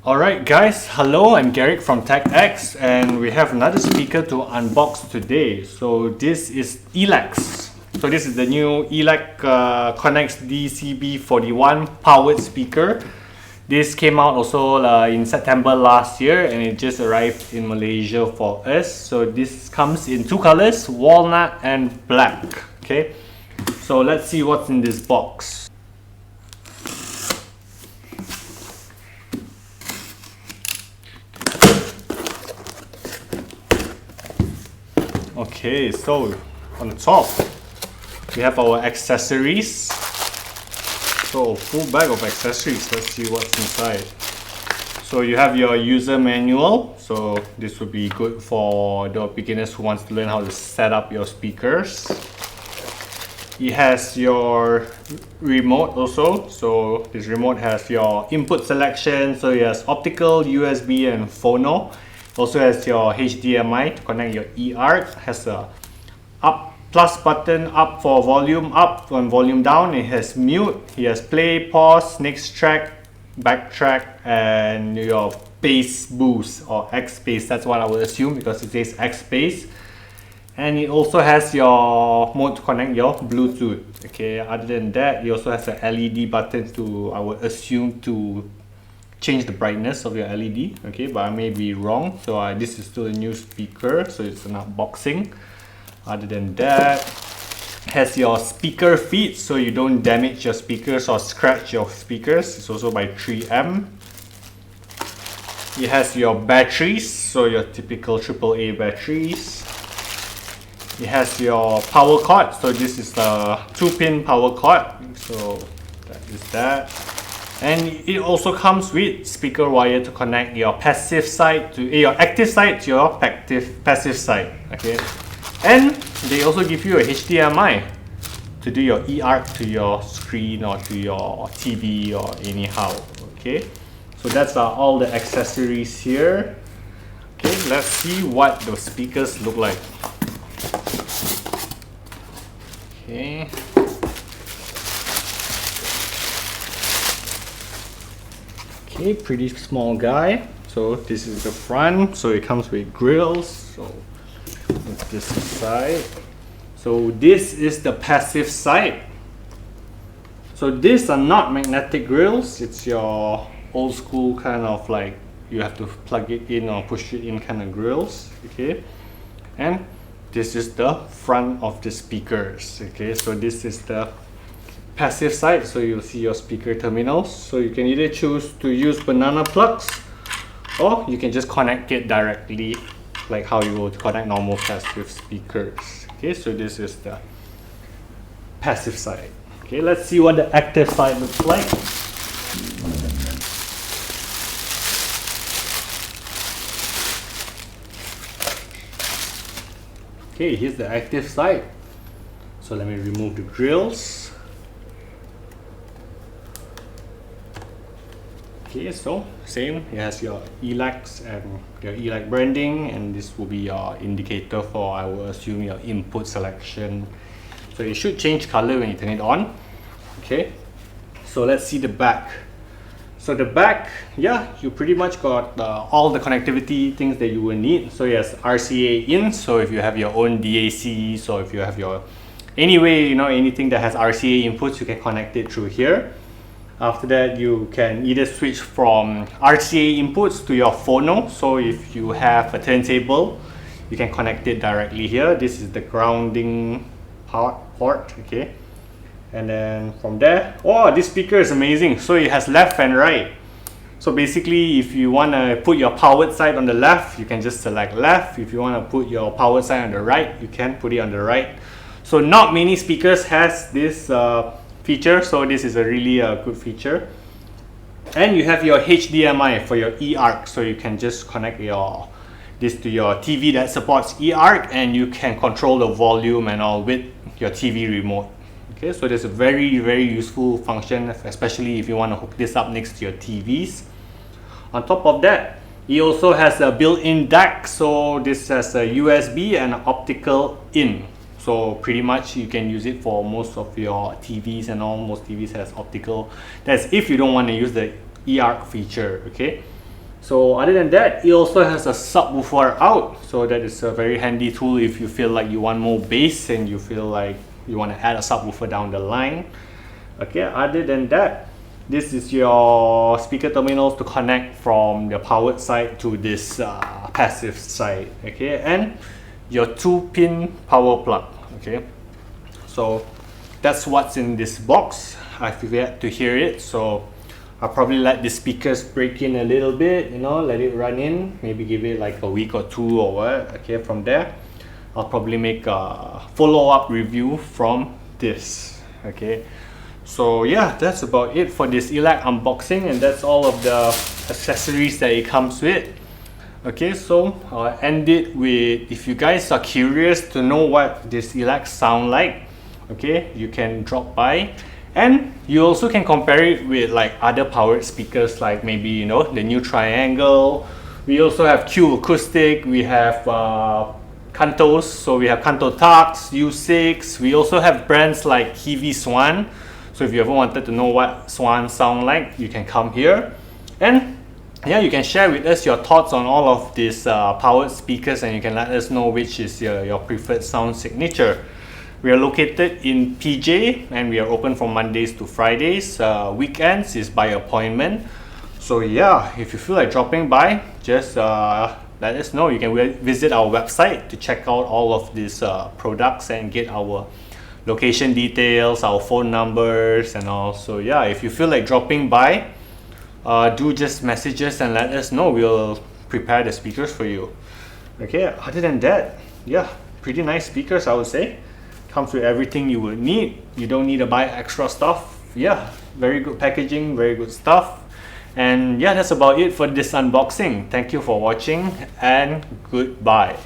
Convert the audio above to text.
Alright guys, hello, I'm Garrick from TechX and we have another speaker to unbox today. So this is ELAC's. So this is the new ELAC ConneX DCB41 powered speaker. This came out also in September last year and it just arrived in Malaysia for us. So this comes in two colors, walnut and black. Okay, so let's see what's in this box. Okay, so on the top we have our accessories. So full bag of accessories. Let's see what's inside. So you have your user manual. So this would be good for the beginners who wants to learn how to set up your speakers. It has your remote also. So this remote has your input selection. So it has optical, USB and phono. Also has your HDMI to connect your eARC. Has a up plus button up for volume up and volume down. It has mute. It has play, pause, next track, backtrack, and your bass boost or X bass. That's what I would assume because it says X bass. And it also has your mode to connect your Bluetooth. Okay. Other than that, it also has a LED button to, I would assume, to change the brightness of your LED. Okay, but I may be wrong. So this is still a new speaker, so it's an unboxing. Other than that, has your speaker feet, so you don't damage your speakers or scratch your speakers. It's also by 3M. It has your batteries, so your typical AAA batteries. It has your power cord, so this is a 2-pin power cord. So that is that. And it also comes with speaker wire to connect your passive side to your active side to your passive side. Okay, and they also give you a HDMI to do your eARC to your screen or to your TV or anyhow. Okay, so that's all the accessories here. Okay, let's see what the speakers look like. Okay. Okay, pretty small guy. So this is the front. So it comes with grills. So let's this aside. So this is the passive side. So these are not magnetic grills. It's your old school kind of like you have to plug it in or push it in kind of grills. Okay, and this is the front of the speakers. Okay, so this is the passive side, so you'll see your speaker terminals. So you can either choose to use banana plugs or you can just connect it directly like how you would connect normal passive speakers. Okay, so this is the passive side. Okay, let's see what the active side looks like. Okay, here's the active side. So let me remove the grills. Okay, so same, it has your ELACs and your ELAC branding, and this will be your indicator for, I will assume, your input selection. So it should change color when you turn it on. Okay, so let's see the back. So the back, yeah, you pretty much got all the connectivity things that you will need. So yes, RCA in, so if you have your own DAC, so if you have your, anyway, you know, anything that has RCA inputs, you can connect it through here. After that, you can either switch from RCA inputs to your phono. So if you have a turntable, you can connect it directly here. This is the grounding port, okay? And then from there, oh, this speaker is amazing. So it has left and right. So basically, if you want to put your powered side on the left, you can just select left. If you want to put your powered side on the right, you can put it on the right. So not many speakers has this feature, so this is a really good feature. And you have your HDMI for your eARC, so you can just connect this to your TV that supports eARC, and you can control the volume and all with your TV remote. Okay, so there's a very useful function, especially if you want to hook this up next to your TVs. On top of that, it also has a built-in DAC, so this has a USB and optical in. So pretty much you can use it for most of your TVs and all. Most TVs has optical. That's if you don't want to use the eARC feature, okay? So other than that, it also has a subwoofer out, so that is a very handy tool if you feel like you want more bass and you feel like you want to add a subwoofer down the line. Okay, other than that, this is your speaker terminals to connect from the powered side to this passive side. Okay, and your 2-pin power plug. Okay, so that's what's in this box. I've yet to hear it, so I'll probably let the speakers break in a little bit, you know, let it run in, maybe give it like a week or two or what. Okay, from there I'll probably make a follow-up review from this. Okay, so yeah, that's about it for this ELAC unboxing, and that's all of the accessories that it comes with. Okay, so I'll end it with, if you guys are curious to know what this ELAC sound like, okay, you can drop by. And you also can compare it with like other powered speakers, like maybe, you know, the new Triangle. We also have Q Acoustic, we have Kantos, so we have Kanto Tux, U6. We also have brands like Kiwi Swan. So if you ever wanted to know what Swan sound like, you can come here. And yeah, you can share with us your thoughts on all of these powered speakers, and you can let us know which is your preferred sound signature. We are located in PJ, and we are open from Mondays to Fridays. Weekends is by appointment. So yeah, if you feel like dropping by, just let us know. You can visit our website to check out all of these products and get our location details, our phone numbers and all. So yeah, if you feel like dropping by, do just message us and let us know. We'll prepare the speakers for you. Okay, other than that, yeah, pretty nice speakers, I would say. Comes with everything you would need. You don't need to buy extra stuff. Yeah, very good packaging, very good stuff. And yeah, that's about it for this unboxing. Thank you for watching, and goodbye.